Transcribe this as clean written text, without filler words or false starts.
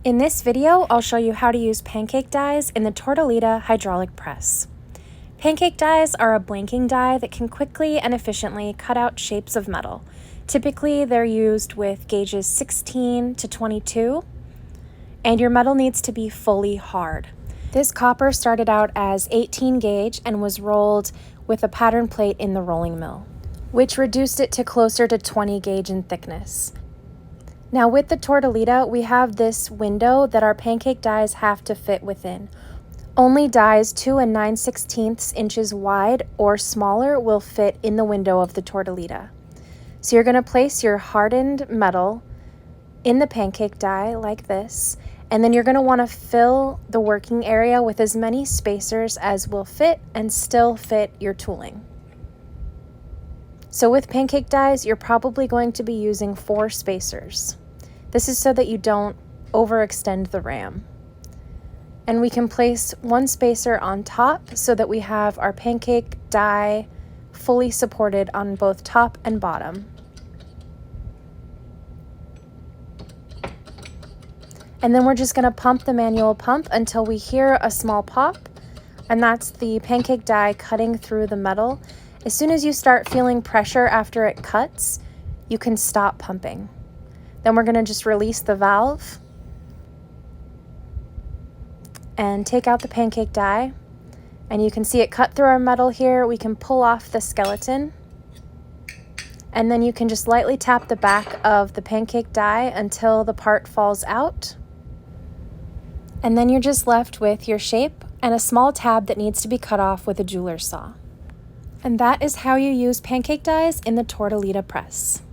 In this video, I'll show you how to use pancake dies in the Tortolita hydraulic press. Pancake dies are a blanking die that can quickly and efficiently cut out shapes of metal. Typically, they're used with gauges 16 to 22, and your metal needs to be fully hard. This copper started out as 18 gauge and was rolled with a pattern plate in the rolling mill, which reduced it to closer to 20 gauge in thickness. Now with the Tortolita, we have this window that our pancake dies have to fit within. Only dies 2 9/16 inches wide or smaller will fit in the window of the Tortolita. So you're going to place your hardened metal in the pancake die like this, and then you're going to want to fill the working area with as many spacers as will fit and still fit your tooling. So with pancake dies, you're probably going to be using 4 spacers. This is so that you don't overextend the ram. And we can place 1 spacer on top so that we have our pancake die fully supported on both top and bottom. And then we're just going to pump the manual pump until we hear a small pop, and that's the pancake die cutting through the metal. As soon as you start feeling pressure after it cuts, you can stop pumping. Then we're going to just release the valve and take out the pancake die. And you can see it cut through our metal here. We can pull off the skeleton. And then you can just lightly tap the back of the pancake die until the part falls out. And then you're just left with your shape and a small tab that needs to be cut off with a jeweler's saw. And that is how you use pancake dies in the Tortolita press.